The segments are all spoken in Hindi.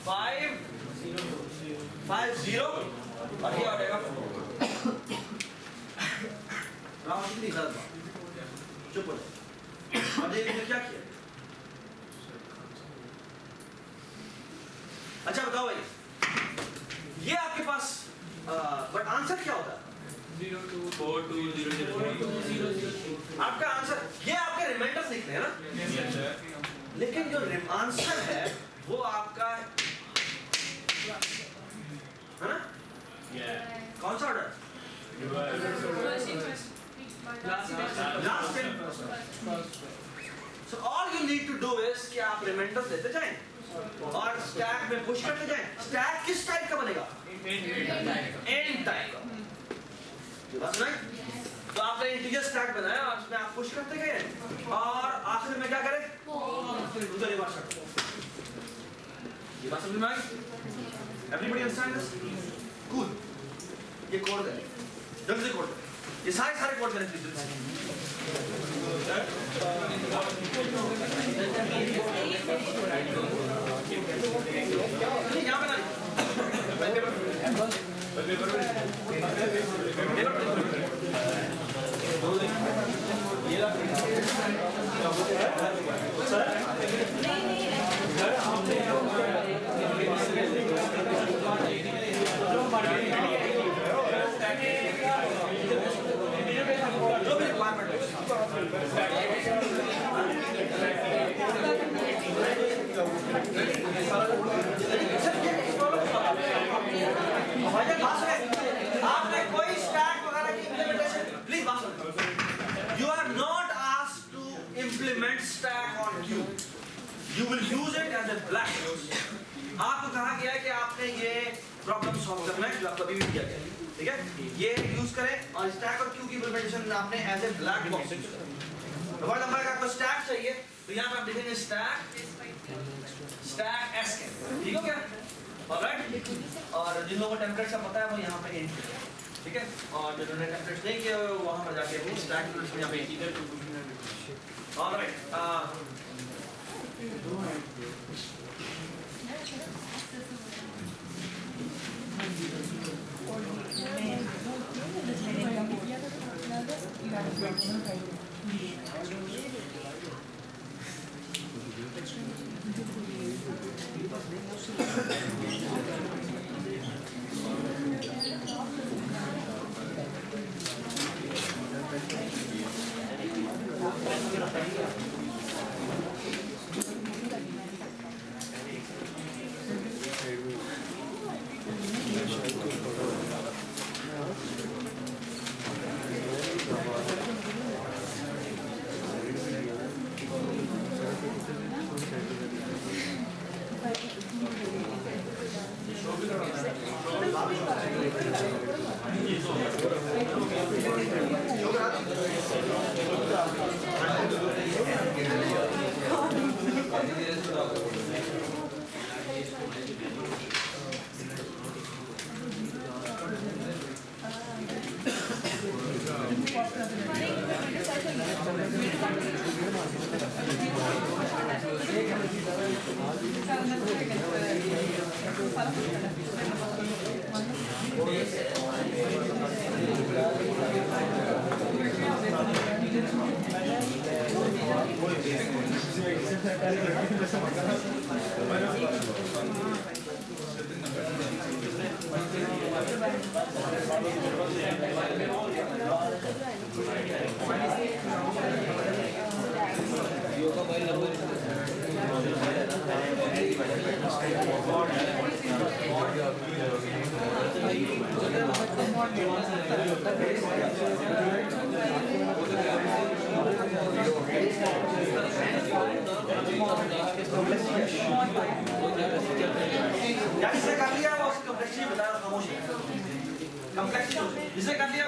5 0 और ये आ जाएगा 4। राउंड कितनी गलत बात, चुप हो जाओ। अब देखिए क्या किया। अच्छा बताओ भाई, ये आपके पास बट आंसर क्या होता है? 0 2 4 2 0 0 आपका आंसर, ये आपके रिमाइंडर्स लिख रहे हैं ना? Yes sir. लेकिन जो आंसर है वो आपका है ना? कौन सा order? Last 10। So all you need to do is कि आप रिमाइंडर्स देते जाएं और स्टैक में पुश करते जाएं। स्टैक किस टाइप का बनेगा? एंड टाइप का। बात सुनाई? तो आपने इंटीजर स्टैक बनाया और उसमें आप पुश करते गए और आखिर में क्या करें? उधर रिवर्स कर। ये बात समझ में आई? Everybody understand this? Cool. ये कोड है, जल्दी से कोड। ये सारे कोड करें प्लीज। यहाँ पे ना आपने कोई स्टैक वगैरह की इम्प्लीमेंटेशन प्लीज बात सुनो। You are not asked to implement stack on queue. You will use it as a black box. आपको कहा गया है कि आपने ये प्रॉब्लम सॉल्व करना है जो आपको अभी भी दिया गया है, ठीक है? ये यूज करें और स्टैक और क्यू की इम्प्लीमेंटेशन आपने as a black box. Word number का आपको स्टैक चाहिए तो यहाँ पे आप लिखेंगे स्टैक एस के, ठीक हो गया? ऑलराइट। और जिन लोगों को टेम्पलेट का पता है वो यहाँ पे एंड, ठीक है? और जिन्होंने टेम्पलेट्स नहीं किए वहाँ पर जाके अपनी स्टैक में यहाँ पे ऑलराइट। जिसे कर लिया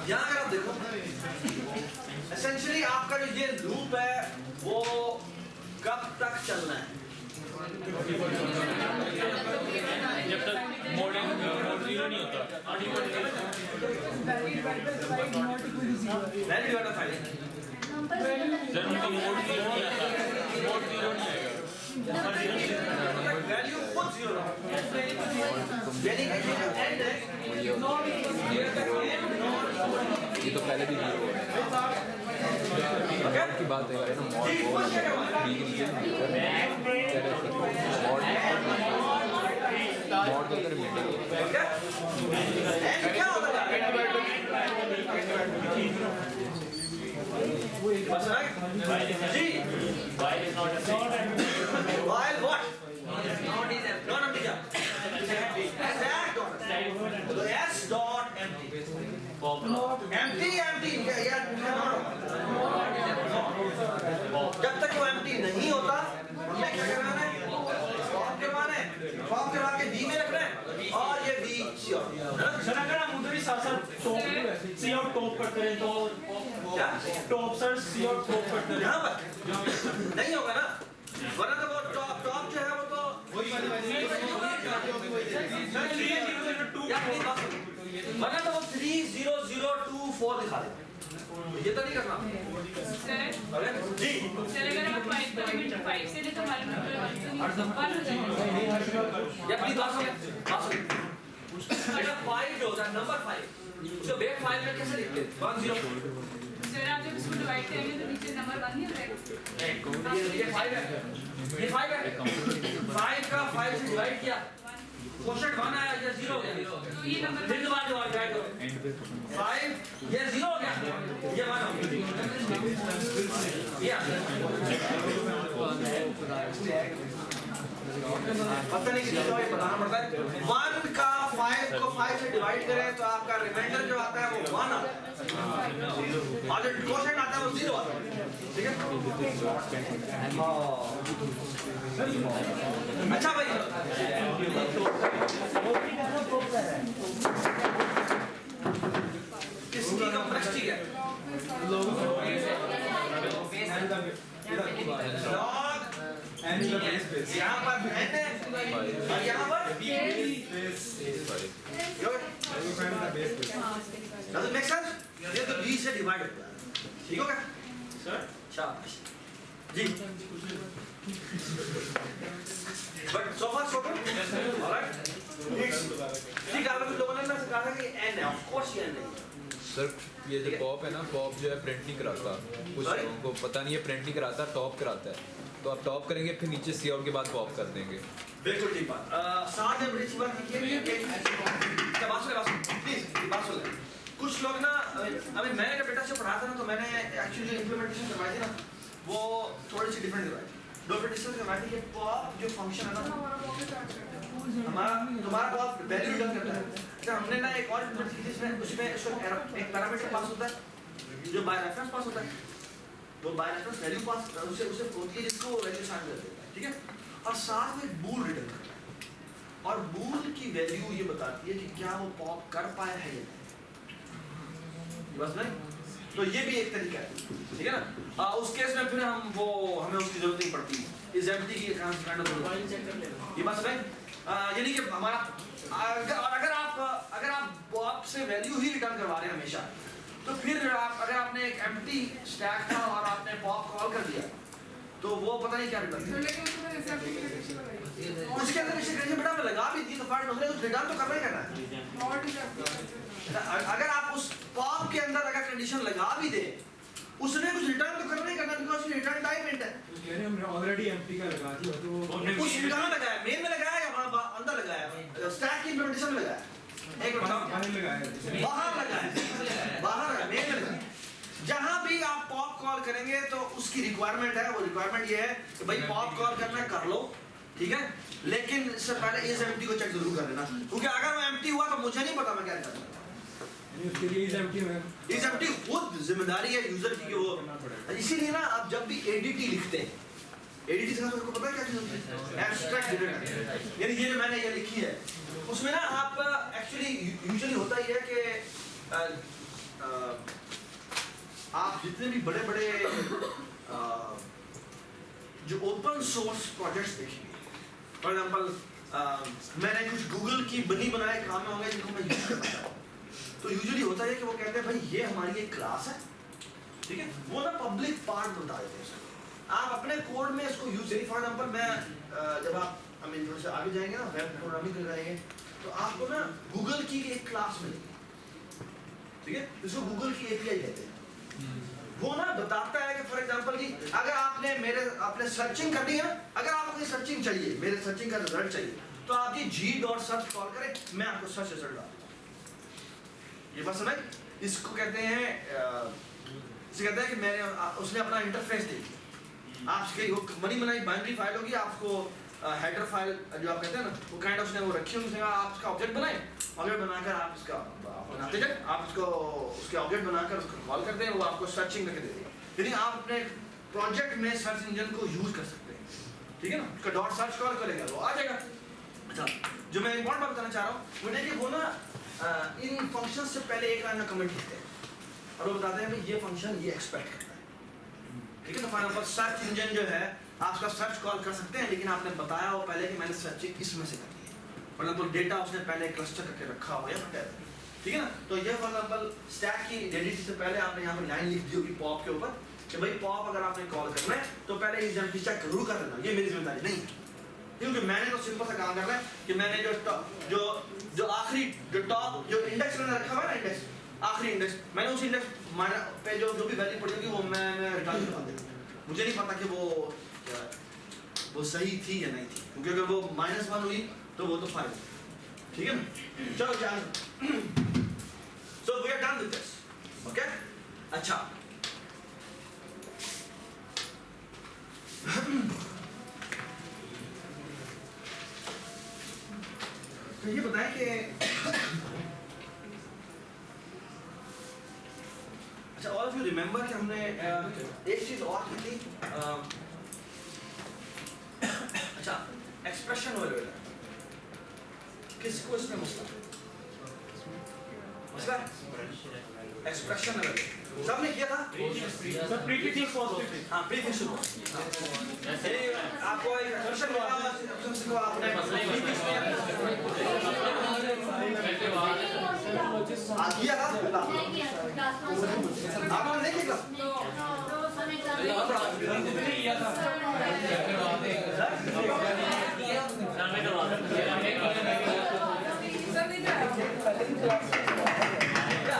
यहाँ अगर आप देखो एसेंशियली आपका जो ये लूप है वो कब तक चलना है? जब तक मोड जीरो नहीं होता। वैल्यू वाला फाइल जब उनका मोड जीरो नहीं आता, मोड जीरो नहीं आएगा। वैल्यू खुद जीरो ना यानी कि ये जो एंड है ये तो पहले भी जीरो है की बात है ना मॉड तो अगर मीटिंग क्या होता है जी while what not is not empty stack dot s dot empty empty यार जब तक वो empty नहीं होता हमें क्या करना है फॉर्म के बाद वी में रखना है और ये वी श्योर सर अगर हम उधर ही साथ सी आउट टॉप करते रहे तो क्या टॉप सर सी आउट टॉप करते रहे यहाँ पर नहीं होगा ना वरना तो वो टॉप जो है वो तो वरना तो वो 30024 दिखा दे ये तो नहीं करना जी सर अगर आप 5 से ले तो हमारे नंबर 1 हो जाएगा ये अपनी बात सुन अगर 5 जो होता है नंबर 5 उसको बेस फाइल में कैसे लिखते हैं 10 सर आप जब इसको डिवाइड करेंगे तो नीचे नंबर 1 नहीं हो जाएगा ये 5 है ये 5 है 5 का 5 से डिवाइड किया क्वोशंट 1 आया या 0 हो गया तो ये नंबर फिर दोबारा डिवाइड करो 5 ये 0 हो गया ये 1 हो गया पता नहीं कितना डिवाइड बताना पड़ता है 1 का 5 को 5 से डिवाइड करें तो आपका रिमाइंडर जो आता है वो 1 आता है और जो क्वोशंट आता है वो 0 आता है ठीक है अच्छा भाई किसकी कॉम्प्लेक्सिटी है लॉग यहाँ पर n है और यहाँ पर does it make sense? ये तो b से डिवाइड होता है ठीक हो गया सर शाबाश जी but so far so good alright ठीक है कुछ लोगों ने ना कहा था कि n है ऑफ कोर्स ये n है सर ये जो पॉप है ना पॉप जो है प्रिंट नहीं कराता कुछ लोगों को पता नहीं है प्रिंट नहीं कराता टॉप कराता है तो आप टॉप करेंगे फिर नीचे सी आउट के बाद पॉप कर देंगे बिल्कुल ठीक बात साथ में बड़ी सी बात ये कि बात प्लीज बात सुन कुछ लोग ना अभी मैंने जब बेटा से पढ़ाता ना तो मैंने एक्चुअली इंप्लीमेंटेशन करवाई थी ना वो थोड़ी सी डिफरेंट करवाई डॉट डिस्टेंस का मतलब ये पॉप जो फंक्शन है ना हमारा तुम्हारा बहुत वैल्यू रिटर्न करता है। अच्छा हमने ना एक और इंप्लीमेंट की जिसमें उसमें एक पैरामीटर पास होता है जो बाय रेफरेंस पास होता है, वो बाय रेफरेंस वैल्यू पास उसे होती है जिसको वैल्यू साइन कर देता है, ठीक है, और साथ में बूल रिटर्न करता है और बूल की वैल्यू ये बताती है कि क्या वो पॉप कर पाया है या नहीं, बस नहीं। तो ये भी एक तरीका है, ठीक है ना। उस केस में फिर हम वो हमें उसकी जरूरत नहीं पड़ती इस एम्प्टी की काइंड ऑफ ये बस नहीं। यानी कि हमारा अगर आप पॉप से वैल्यू ही रिटर्न करवा रहे हैं हमेशा, तो फिर अगर आपने एक एम्प्टी स्टैक था और आपने पॉप कॉल कर दिया तो वो पता नहीं क्या रिटर्न उसके अंदर रिस्ट्रिक्शन बेटा में लगा भी दी तो फाइंड उसने कुछ रिटर्न तो करना ही करना है। अगर आप उस पॉप के अंदर अगर कंडीशन लगा भी दे उसने कुछ रिटर्न तो करना ही करना बिकॉज़ रिटर्न टाइप इंट है। कह रहे हमने ऑलरेडी एम्प्टी का लगा दिया तो उस कहां लगाया, मेन में लगाया या वहां अंदर लगाया, स्टैक की इंप्लीमेंटेशन में लगाया, एक मिनट बाहर लगाया, बाहर मेन में लगाया। जहां भी आप पॉप कॉल करेंगे तो उसकी रिक्वायरमेंट है, वो रिक्वायरमेंट ये है कि भाई पॉप कॉल करना कर लो, ठीक है, लेकिन इससे पहले इस एम्प्टी को चेक जरूर कर लेना क्योंकि अगर वो एम्प्टी हुआ तो मुझे नहीं पता मैं क्या करना। उसके लिए इस एम्प्टी में इस एम्प्टी खुद जिम्मेदारी है यूजर की कि वो, इसीलिए ना आप जब भी एडीटी लिखते हैं, एडीटी से आपको पता है क्या चीज होती है, एब्स्ट्रैक्ट डेटा, यानी ये जो मैंने ये लिखी है उसमें ना आप एक्चुअली यूजुअली होता ही है कि आप जितने भी बड़े बड़े जो ओपन सोर्स प्रोजेक्ट्स देखेंगे, फॉर एग्जांपल मैंने कुछ गूगल की बनी बनाए काम होंगे जिनको मैं यूज करता हूं, तो यूजुअली होता है कि वो कहते हैं भाई ये हमारी एक क्लास है, ठीक है, वो ना पब्लिक पार्ट बता देते हैं। आप अपने कोड में इसको यूज करिए, फॉर एग्जांपल मैं जब आप हम थोड़े से आगे जाएंगे ना वेब प्रोग्रामिंग कर जाएंगे तो आपको ना गूगल की एक क्लास मिलेगी, ठीक है, इसको गूगल की एपीआई कहते हैं। वो ना बताता है कि फॉर एग्जांपल जी अगर आपने सर्चिंग करनी है ना, अगर आपको कोई सर्चिंग चाहिए, मेरे सर्चिंग का रिजल्ट चाहिए, तो आप जी g.search कॉल करें, मैं आपको सर्च रिजल्ट डाल दूंगा। ये बात समझ, इसको कहते हैं इसे कहते हैं कि मैंने उसने अपना इंटरफेस दे दिया, आपकी वो बनी बनाई बाइनरी फाइल होगी, आपको हेडर फाइल जो आप कहते हैं ना वो काइंड ऑफ उसने वो रखी होगी, आप उसका ऑब्जेक्ट बनाए, ऑब्जेक्ट बनाकर आप इसका बनाते जाए, आप उसको उसके ऑब्जेक्ट बनाकर उसको कॉल करते हैं, वो आपको सर्चिंग करके दे देगा। यानी आप अपने प्रोजेक्ट में सर्च इंजन को यूज कर सकते हैं, ठीक है ना, उसका डॉट सर्च कॉल करेगा वो आ जाएगा। अच्छा जो मैं इंपॉर्टेंट बात बताना चाह रहा हूँ वो देखिए वो ना इन फंक्शन से पहले एक लाइन में कमेंट लिखते हैं और वो बताते हैं भाई ये फंक्शन ये एक्सपेक्ट करता है, ठीक है। तो फॉर एग्जांपल सर्च इंजन जो है आप उसका सर्च कॉल कर सकते हैं, लेकिन आपने बताया हो पहले कि मैंने सर्चिंग इसमें से करनी है, फॉर एग्जांपल डेटा उसने पहले क्लस्टर करके रखा हुआ है, ठीक है ना। तो ये फॉर एग्जांपल स्टैक की डेडिटी से पहले आपने यहाँ पर लाइन लिख दी होगी पॉप के ऊपर कि भाई पॉप अगर आपने कॉल करना है तो पहले इस एम्प्टी चेक जरूर कर लेना, ये मेरी जिम्मेदारी नहीं है, क्योंकि मैंने तो सिंपल सा काम करना है कि मैंने जो आखिरी जो टॉप जो इंडेक्स मैंने रखा हुआ है ना, इंडेक्स आखिरी इंडेक्स, मैंने उस इंडेक्स पे जो भी वैल्यू पड़ी होगी वो मैं रिटर्न करवा दूंगा। मुझे नहीं पता कि वो सही थी या नहीं थी, क्योंकि अगर वो -1 हुई तो वो तो फाइल, ठीक है ना। चलो जान so we are done with this, okay. अच्छा तो ये बताएं कि अच्छा ऑल ऑफ यू रिमेंबर कि हमने एक चीज और की थी, अच्छा एक्सप्रेशन वाले किसको इसमें मसला एक्सप्रेशन वाले सबने किया था, सब प्रीफिक्स पॉजिटिव, हाँ प्रीफिक्स आपको एक एक्सप्रेशन मिला को आपने किया था आपने नहीं किया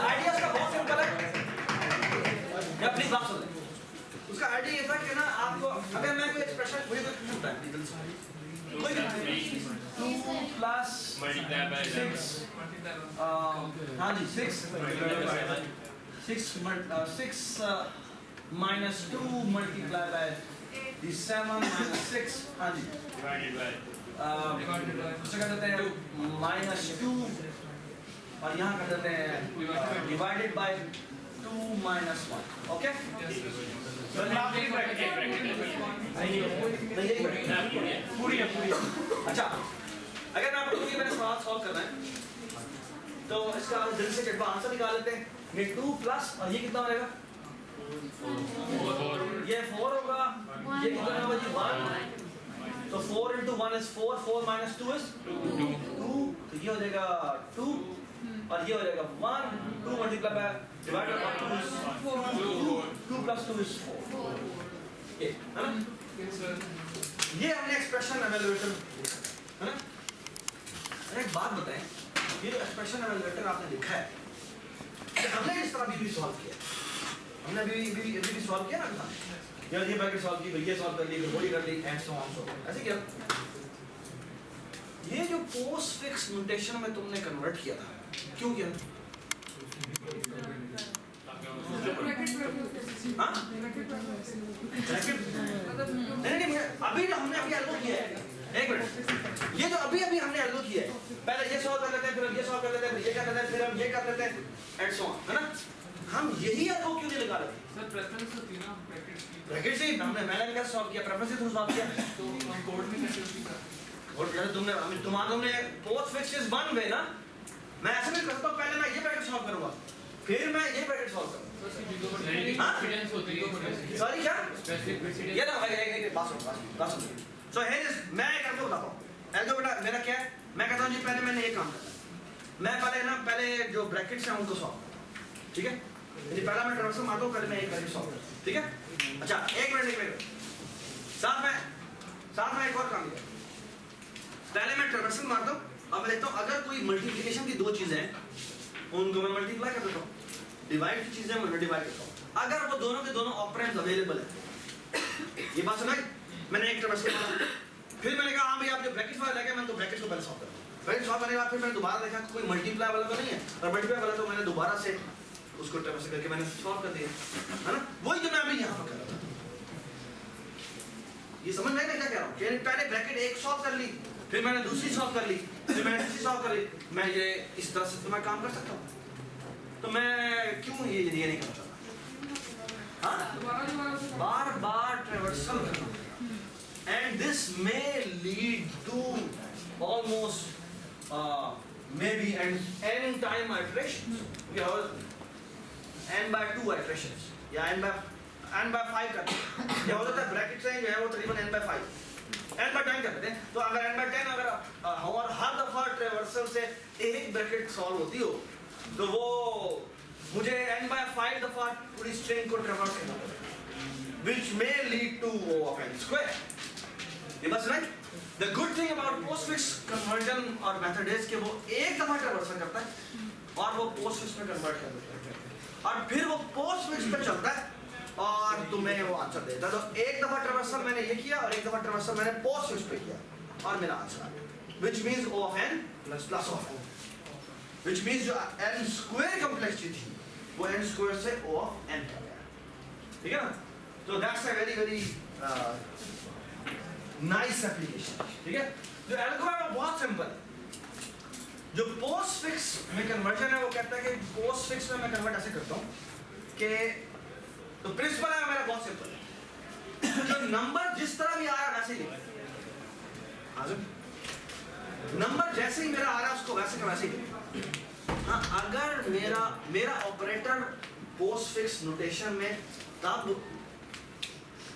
आइडिया का बहुत सिंपल है, अपनी बात सुन। उसका आइडिया ये था कि ना आपको अगर मैं कोई एक्सप्रेशन मुझे कोई पूछता है 2 प्लस मल्टीप्लाई बाय 6 हाँ जी 6 -2 मल्टीप्लाई बाय the 7 minus 6, हाँ जी, उसे कर देते हैं -2 और यहाँ कर देते हैं divided by 2 minus 1, ओके? पूरी है अच्छा, अगर मैं आपको ये मैंने सवाल सॉल्व करना है तो इसका जल्दी से चटपटा आंसर निकाल लेते हैं। ये 2 प्लस और ये कितना बनेगा? ये 4 होगा, ये कितना होगा जी? 1। तो 4 into 1 is 4, 4 minus 2 is 2, तो ये हो जाएगा 2 और ये हो जाएगा 1, 2 multiplied by divided by 2 is 2 plus 2 is 4, ये है ना? ये हमने एक्सप्रेशन एवेलुएटर है ना? एक बात बताएं, ये जो एक्सप्रेशन एवेलुएटर आपने लिखा है हमने इस तरह भी सॉल्व किया, हमने अभी सॉल्व किया ना, यार ये ब्रैकेट सॉल्व की, ये सॉल्व कर ली, फिर वही कर ली, एंड सो ऑन सो ऐसे किया। ये जो पोस्ट फिक्स नोटेशन में तुमने कन्वर्ट किया था, क्यों किया? हाँ? नहीं, अभी जो हमने अभी एल्गो किया है, एक मिनट, ये जो अभी हमने एल्गो किया है, पहले ये सॉल्व कर लेते हैं, फिर हम ये सॉल्व कर लेते हैं, फिर ये कर लेते हैं, फिर हम ये कर लेते हैं, एंड सो ऑन, है ना? हम यही एल्गो क्यों नहीं लगा रहे? सर प्रेफरेंस होती है ना ब्रैकेट से मैंने क्या सॉल्व किया, प्रेफरेंस से तुम सॉल्व किया, तो हम कोड में कैसे होती है और पहले तुमने post fix is one way ना, मैं ऐसे नहीं करता हूं, पहले मैं ये ब्रैकेट सॉल्व करूंगा, फिर मैं ये ब्रैकेट सॉल्व करूंगा। प्रेसिडेंस होती है सॉरी क्या? प्रेसिडेंस ये ना एक बात सुनो। सो हियर इज, मैं एक आपको बताता हूं, एल्गो बेटा मेरा क्या है, मैं कहता हूं जी पहले मैंने ये काम करना है, मैं पहले जो ब्रैकेट्स हैं उनको सॉल्व, ठीक है? यदि पहला मैं ट्रांसफर मारता हूं, पहले मैं एक ब्रैकेट सॉल्व करता हूं, ठीक है? अच्छा, एक मिनट साथ में एक और काम किया, पहले मैं ट्रांसफर मारता हूं, अब मैं देखता हूं अगर कोई मल्टीप्लिकेशन की दो चीजें हैं उनको मैं मल्टीप्लाई कर देता हूं, डिवाइड की चीजें मैं डिवाइड करता हूं, अगर वो दोनों के दोनों ऑपरेंड्स अवेलेबल है, ये बात सुनाई? मैंने एक ट्रांसफर मारा, फिर मैंने कहा हां भाई आप जो ब्रैकेट वाला लगा, मैं तो ब्रैकेट को पहले सॉल्व करूंगा, ब्रैकेट सॉल्व करने के बाद फिर मैंने दोबारा देखा कोई मल्टीप्लाई वाला तो नहीं है, और मल्टीप्लाई वाला तो मैंने दोबारा से उसको ट्रांसफर करके मैंने सॉल्व कर दिया, है ना? वही जो मैं अभी यहां पर कर रहा था, ये समझ में नहीं क्या कह रहा हूं? पहले ब्रैकेट एक सॉल्व कर ली, फिर मैंने दूसरी सॉल्व कर ली, फिर मैंने तीसरी सॉल्व कर ली, मैं ये इस तरह से तो मैं काम कर सकता हूं, तो मैं क्यों ये नहीं करना चाहता? हाँ? बार ट्रेवर्सल करना, and this may lead to almost maybe n time iterations, n by 2 iterations या n by 5 करते हैं, क्या होता है ब्रैकेट से जो है वो तकरीबन n by 5 n by 10 करते हैं, तो अगर n by 10 अगर और हर दफा ट्रेवर्सल से एक ब्रैकेट सॉल्व होती हो तो वो मुझे n by 5 दफा पूरी स्ट्रिंग को ट्रेवर्स करना पड़ेगा, which may lead to O of n square, ये बस नहीं। The good thing about postfix conversion और method is कि वो एक दफा ट्रांसफर करता है और वो postfix में कन्वर्ट कर देता है और फिर वो postfix पे चलता है और तुम्हें वो आंसर देता है। तो एक दफा ट्रांसफर मैंने ये किया और एक दफा ट्रांसफर मैंने postfix पे किया और मेरा आंसर आ गया, which means O of n plus O of n, which means जो n square complexity थी वो n square से O of n का गया, ठीक है ना? तो that's a very nice application, ठीक है? जो एल्गो है वो बहुत सिंपल है, जो पोस्टफिक्स में कन्वर्जन है वो कहता है कि पोस्टफिक्स में मैं कन्वर्ट ऐसे करता हूँ कि तो प्रिंसिपल है मेरा बहुत सिंपल है, जो नंबर जिस तरह भी आ रहा है वैसे ही लिखना है, नंबर जैसे ही मेरा आ रहा है उसको वैसे का वैसे ही लिखना है। हाँ, अगर मेरा ऑपरेटर पोस्टफिक्स नोटेशन में तब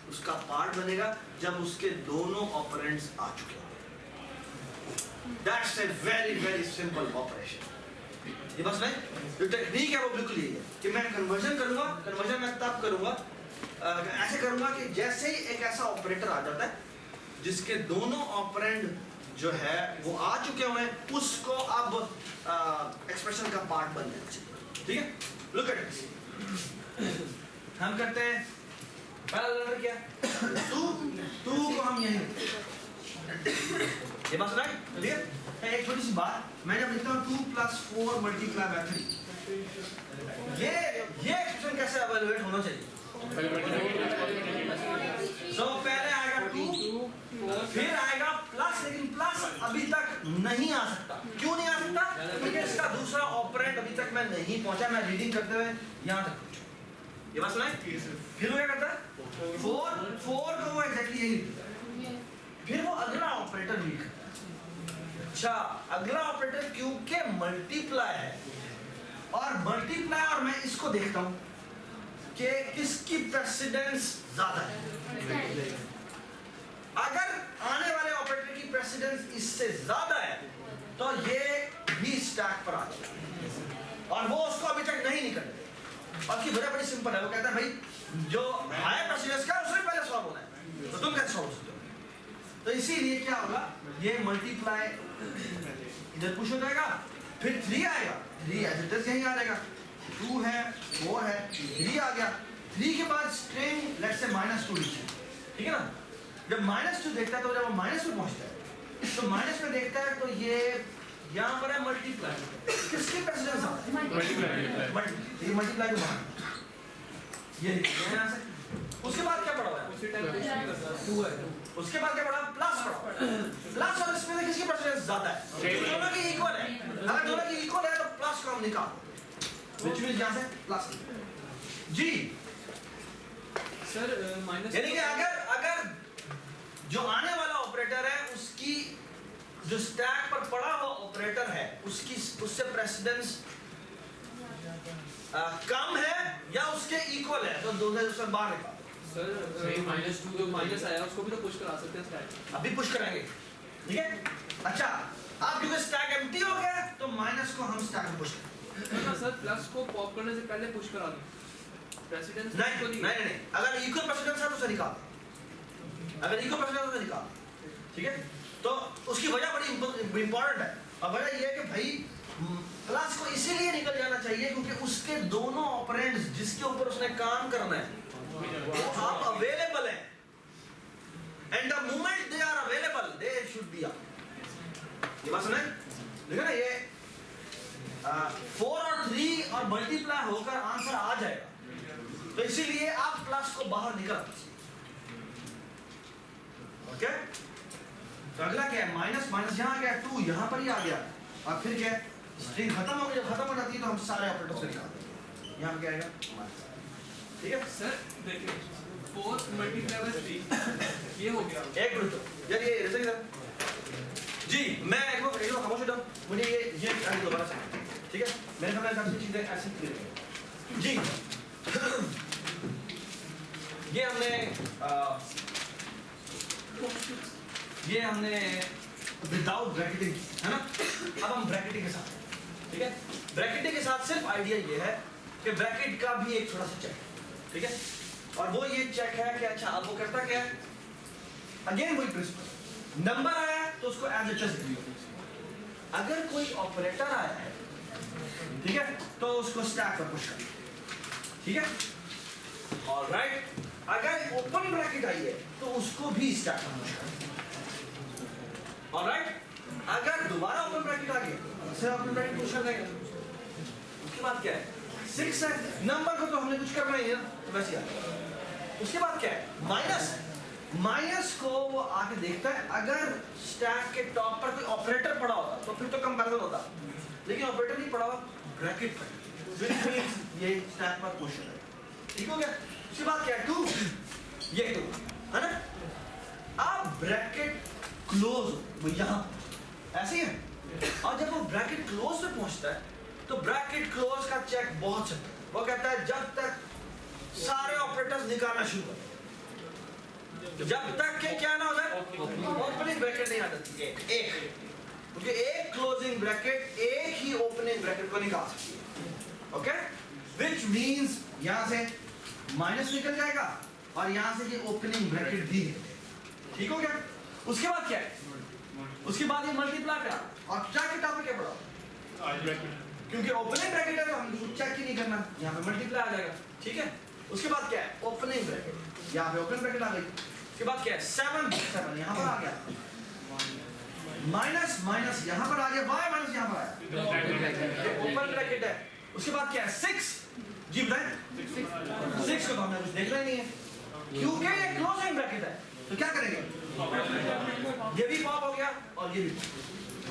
उसका पार्ट बनेगा जब उसके दोनों ऑपरेंड्स आ चुके हैं। That's a very simple operation। ये बस नहीं, जो टेक्निक है वो बिल्कुल यही है कि मैं कन्वर्जन मैं तब करूंगा ऐसे करूंगा कि जैसे ही एक ऐसा ऑपरेटर आ जाता है जिसके दोनों ऑपरेंड जो है वो आ चुके हुए हैं, उसको अब एक्सप्रेशन का पार्ट बन जाना चाहिए, ठीक है? लुक एट दिस, हम करते हैं पहला नंबर क्या, 2 को हम यहीं ये बस राइट, ठीक है? एक छोटी सी बात, मैं जब लिखता हूँ 2 + 4 × 3, ये एक्सप्रेशन कैसे इवैल्यूएट होना चाहिए? सो पहले आएगा 2 फिर आएगा प्लस, लेकिन प्लस अभी तक नहीं आ सकता। क्यों नहीं आ सकता? क्योंकि इसका दूसरा ऑपरेंड अभी तक मैं नहीं पहुंचा, मैं रीडिंग करते हुए यहाँ तक पहुंचा। ये बात सुना है? फिर वो क्या करता है? 4 को वो एग्जैक्टली यही लिखता है, फिर वो अगला ऑपरेटर रीड करता है। अच्छा, अगला ऑपरेटर क्योंकि मल्टीप्लाई है और मल्टीप्लाई, और मैं इसको देखता हूँ कि किसकी प्रेसिडेंस ज्यादा है। अगर आने वाले ऑपरेटर की प्रेसिडेंस इससे ज्यादा है तो ये भी स्टैक पर आ जाएगा और वो उसको अभी तक नहीं निकल रहा। और की वजह बड़ी सिंपल है, वो कहता है भाई जो हायर प्रेसिडेंस का उससे पहले सॉल्व होना है, तो तुम कैसे सॉल्व सकते हो? तो इसीलिए क्या होगा, ये मल्टीप्लाई इधर पुश हो जाएगा, फिर 3 आएगा, 3 एज यहीं आ जाएगा, 2 है, 4 है, 3 आ गया, 3 के बाद स्ट्रिंग लेट्स से -2 लिखिए, ठीक है ना? जब -2 देखता है तो जब वो माइनस में पहुंचता है तो माइनस में देखता है तो ये यहाँ पर है मल्टीप्लाई, किसकी प्रेसिडेंस आ रहा है? मल्टीप्लाई को बाहर ये यहाँ से। उसके बाद क्या पढ़ा हुआ है? उसी टाइम पे 2 है, उसके बाद क्या पढ़ा? प्लस पढ़ा। प्लस और इसमें से किसकी प्रेसिडेंस ज्यादा है? दोनों की इक्वल है। अगर दोनों की इक्वल है तो प्लस को हम निकाल, which means यहाँ से प्लस जी। सर माइनस, यानी कि अगर जो आने वाला ऑपरेटर है उसकी जो स्टैक पर पड़ा हुआ ऑपरेटर है उससे प्रेसिडेंस कम है या उसके इक्वल है तो दोनों उससे बाहर निकाल। सर -2 जो माइनस आया उसको भी तो पुश करा सकते हैं स्टैक। अभी पुश करेंगे, ठीक है? अच्छा, अब क्योंकि स्टैक एम्प्टी हो गया तो माइनस को हम स्टैक में पुश करेंगे। सर प्लस को पॉप करने से पहले पुश करा दो, प्रेसिडेंस नहीं, अगर इक्वल प्रेसिडेंस है तो उसे निकाल, अगर इक्वल प्रेसिडेंस है तो निकाल, ठीक है? तो उसकी वजह बड़ी इंपॉर्टेंट है और वजह ये है कि भाई प्लस को इसीलिए निकल जाना चाहिए क्योंकि उसके दोनों ऑपरेंड्स जिसके ऊपर उसने काम करना है वो आप अवेलेबल हैं, and the moment they are available they should be up. ये बात सुने, देखो ना, ये 4 और 3 और मल्टीप्लाई होकर आंसर आ जाएगा, तो इसीलिए आप प्लस को बाहर निकल। ओके, तो अगला क्या है? माइनस माइनस यहाँ आ गया, 2 यहाँ पर ही आ गया, और फिर क्या है? स्ट्रिंग खत्म हो गई, जब खत्म हो जाती है तो हम सारे ऑपरेटर्स को निकालते हैं। यहाँ पे क्या आएगा? ठीक है सर देखिए 4 मल्टीप्लाई बाय 3 ये हो गया। एक मिनट यार, ये रिजल्ट इधर जी, मैं एक बार खामोश हो जाऊं, मुझे ये आगे दोबारा से, ठीक है? मेरे ख्याल में काफी चीजें ऐसे क्लियर हैं जी। ये हमने विदाउट ब्रैकेटिंग, है ना? अब हम ब्रैकेटिंग के साथ, ठीक है? ब्रैकेटिंग के साथ सिर्फ आइडिया ये है कि ब्रैकेट का भी एक थोड़ा सा चेक, ठीक है? और वो ये चेक है कि अच्छा अब वो करता क्या है? अगेन वही प्रिंसिपल, नंबर आया है तो उसको एज इट इज, अगर कोई ऑपरेटर आया है, ठीक है, तो उसको स्टैक पर पुश कर, ठीक है? ऑलराइट, अगर ओपन ब्रैकेट आई है तो उसको भी स्टैक पर पुश कर, ऑलराइट? अगर दोबारा ओपन ब्रैकेट आ गया फिर ओपन ब्रैकेट पुश कर देंगे। उसके बाद क्या है? 6 है, नंबर को तो हमने कुछ करना ही है तो वैसे ही आ। उसके बाद क्या है? माइनस है, माइनस को वो आके देखता है, अगर स्टैक के टॉप पर कोई ऑपरेटर पड़ा होता तो फिर तो कंपैरिजन होता, लेकिन ऑपरेटर नहीं पड़ा हुआ, ब्रैकेट पर, ये स्टैक पर पुश है, ठीक हो गया? उसके बाद क्या है? 2, ये 2 है ना? अब ब्रैकेट क्लोज वो यहाँ ऐसे ही है, और जब वो ब्रैकेट क्लोज पे पहुंचता है तो ब्रैकेट क्लोज का चेक बहुत सिंपल, वो कहता है जब तक सारे ऑपरेटर्स निकालना शुरू कर, जब तक के क्या ना हो जाए ओपनिंग ब्रैकेट नहीं आ जाती, एक क्योंकि एक क्लोजिंग ब्रैकेट एक ही ओपनिंग ब्रैकेट को निकाल सकती है, ओके? विच मींस यहाँ से माइनस निकल जाएगा और यहाँ से ये ओपनिंग ब्रैकेट भी निकल जाएगा, ठीक हो गया? उसके बाद क्या है? उसके बाद ये मल्टीप्लाई करा और चेक के टॉप पे क्या पड़ा? क्योंकि ओपनिंग ब्रैकेट है तो हम चेक ही नहीं करना, यहाँ पे मल्टीप्लाई आ जाएगा, ठीक है? उसके बाद क्या है? ओपनिंग ब्रैकेट, यहाँ पे ओपन ब्रैकेट आ गई। उसके बाद क्या है? 7 यहाँ पर आ गया, माइनस माइनस यहाँ पर आ गया, y माइनस यहाँ पर आया, ओपन ब्रैकेट है। उसके बाद क्या है? 6, जी बताएं। 6 को तो हमने कुछ देखना ही नहीं है, क्योंकि ये क्लोजिंग ब्रैकेट है तो क्या करेंगे, ये भी पॉप हो गया और ये भी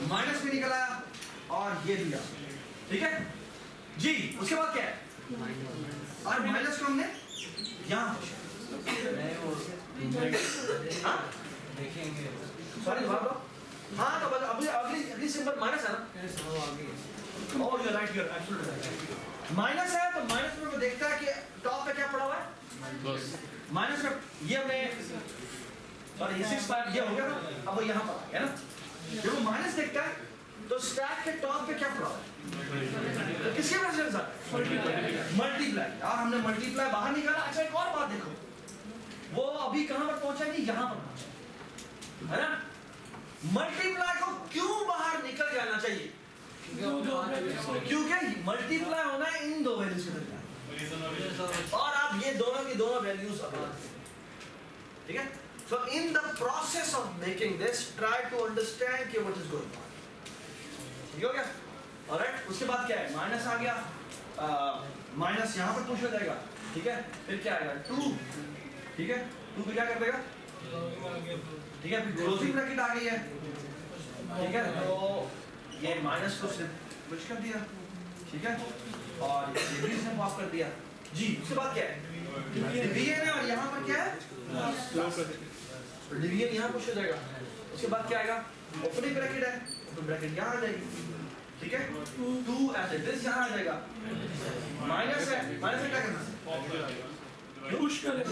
माइनस भी निकल आया और ये भी आ, ठीक है जी। उसके बाद क्या है, और माइनस को हमने यहाँ सॉरी बात दो, हाँ तो अभी अगली सिंबल माइनस है ना, और you right, you are absolutely right, minus है तो माइनस में देखता है कि टॉप पे क्या पड़ा हुआ है, माइनस में ये हमने सॉरी ये 6 पार ये हो गया ना, अब वो यहाँ पर है ना, जब वो माइनस देखता है तो स्टैक के टॉप पे क्या पड़ा हुआ है, किसके वजह से सर मल्टीप्लाई, और हमने मल्टीप्लाई बाहर निकाला। अच्छा एक और बात देखो, वो अभी कहां पर पहुंचा, नहीं यहां पर पहुंचा है ना, मल्टीप्लाई को क्यों बाहर निकल जाना चाहिए, क्योंकि मल्टीप्लाई होना है इन दो वैल्यूज के दरमियान, और आप ये दोनों की दोनों वैल्यूज ठीक है। So in the process of making this try to understand कि व्हाट इज गोइंग ऑन, ठीक हो गया। ऑलराइट, उसके बाद क्या है, माइनस आ गया, माइनस यहाँ पर पुश हो जाएगा, ठीक है, फिर क्या आएगा 2, ठीक है, 2 पे क्या कर देगा, ठीक है, फिर क्लोजिंग ब्रैकेट आ गई है, ठीक है, तो ये माइनस को पुश कर दिया, ठीक है, और ये भी इसने माफ कर दिया जी। उसके बाद क्या है, डिवीजन है और यहाँ पर क्या है, डिवीजन यहाँ पुश हो जाएगा। उसके बाद क्या आएगा, ओपनिंग ब्रैकेट है तो ब्रैकेट यहाँ आ जाएगी, ठीक है, 2 एज इट इज यहाँ आ जाएगा, माइनस है, माइनस से क्या करना, पुश करें,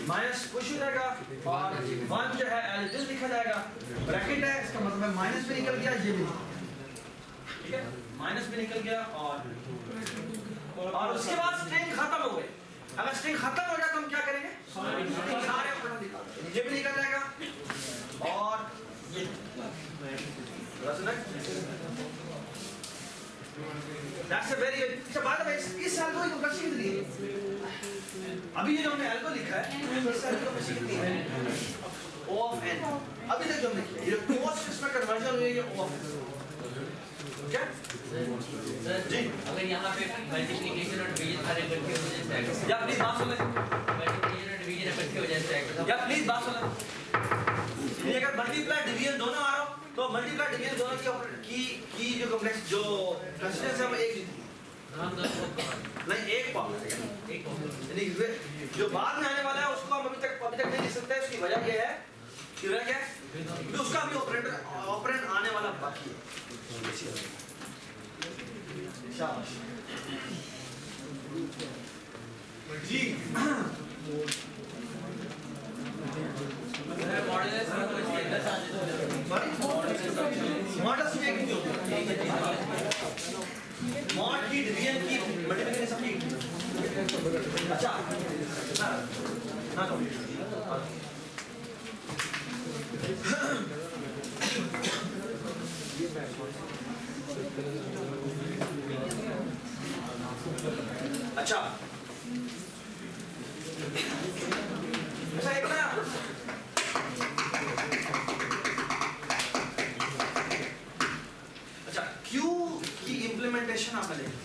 माइनस पुश हो जाएगा और 1 जो है एज इट इज लिखा जाएगा, ब्रैकेट है इसका मतलब है माइनस भी निकल गया, ये भी ठीक है, माइनस भी निकल गया, और उसके बाद स्ट्रिंग खत्म हो गई। अगर स्ट्रिंग खत्म हो जाए तो हम क्या करेंगे, सारे ऑपरेटर निकाल देंगे, ये भी निकल जाएगा और ये That's a very अच्छा बात है, इस साल को कॉम्प्लेक्सिटी कितनी है, अभी ये जो हमने एल्गो लिखा है इस साल की कॉम्प्लेक्सिटी कितनी है, O of n, अभी तक जो हमने किया ये कोस्ट इसमें कन्वर्जन हुई है, ये O of n, क्या जी। अगर यहाँ पे मल्टीप्लिकेशन और डिवीजन सारे इकट्ठे हो जाए तो या प्लीज बात सुन ले, मल्टीप्लिकेशन और डिवीजन इकट्ठे हो जाए या प्लीज बात सुन ले, ये अगर मल्टीप्लाई डिवीजन दोनों आ रहा हो तो मल्टीप्लाई डिवीजन दोनों की जो कॉम्प्लेक्स जो कंस्टिट्यूएंट्स है वो एक नहीं एक पावर, यानी जो बाद में आने वाला है उसको हम अभी तक नहीं लिख सकते, उसकी वजह ये है कि वजह क्या है, उसका भी ऑपरेंड आने वाला बाकी है। शाबाश जी। मॉडल्स में क्यों मॉड की डिवीजन की मल्टीप्लिकेशन सबकी, अच्छा ना तो अच्छा एक ना अच्छा क्यू की इम्प्लीमेंटेशन आपने देखी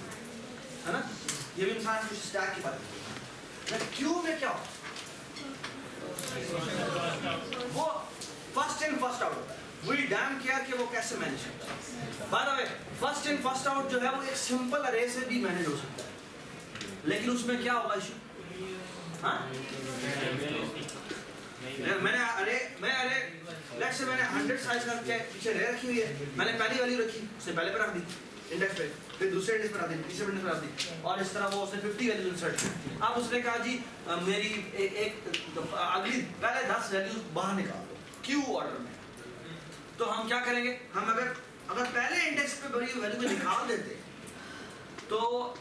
है ना, ये भी इंसान कुछ स्टैक की बात है, क्यू में क्या होता है, वो फर्स्ट इन फर्स्ट आउट होता है, वी डैम केयर कि वो कैसे मैनेज करता है। By the way first in first out जो है वो एक सिंपल अरे से भी मैनेज हो सकता है, लेकिन उसमें क्या होगा इशू, हाँ मैं अरे लेट्स से मैंने 100 साइज करके पीछे रे रखी हुई है, मैंने पहली वाली रखी, उसने पहले पे रख दी इंडेक्स पे, फिर दूसरे इंडेक्स पे रख दी, तीसरे इंडेक्स पे रख दी, और इस तरह वो उसने 50 वैल्यू इंसर्ट की। अब उसने कहा जी मेरी अगली पहले 10 वैल्यू बाहर निकाल दो क्यू ऑर्डर में, तो हम क्या करेंगे, हम अगर पहले इंडेक्स पे बड़ी वैल्यू में निकाल देते तो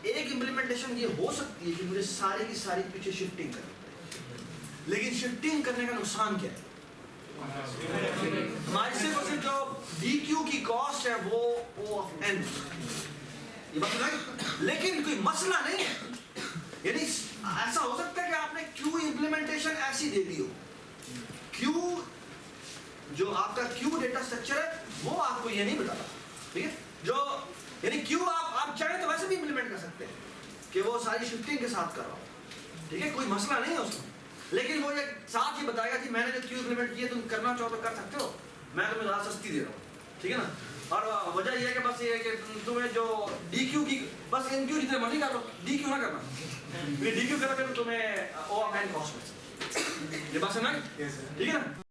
एक इम्प्लीमेंटेशन ये हो सकती है कि मुझे सारी की सारी पीछे शिफ्टिंग करनी पड़े, लेकिन शिफ्टिंग करने का नुकसान क्या है, हमारी सिर्फ जो dq की कॉस्ट है वो O of n, ये बात है, लेकिन कोई मसला नहीं है, यानी ऐसा हो सकता है कि आपने q इम्प्लीमेंटेशन ऐसी दे दी हो, q जो आपका q डेटा स्ट्रक्चर है वो आपको ये नहीं बताता, ठीक है, जो यानी q आप चाहे तो वैसे भी इम्प्लीमेंट कर सकते हैं कि वो सारी शिफ्टिंग के साथ कर रहा हो, ठीक है, कोई मसला नहीं है उसमें, लेकिन वो ये साथ ही बताएगा कि मैंने जो क्यू इम्प्लीमेंट किए तुम करना चाहो तो कर सकते हो, मैं तुम्हें ज़्यादा सस्ती दे रहा हूँ, ठीक है ना। और वजह यह है कि बस ये है कि तुम्हें जो DQ की बस NQ जितने मर्जी कर लो, DQ ना करना, DQ करोगे तो तुम्हें ओवर कॉस्ट में, ये बात समझ, ठीक है ना।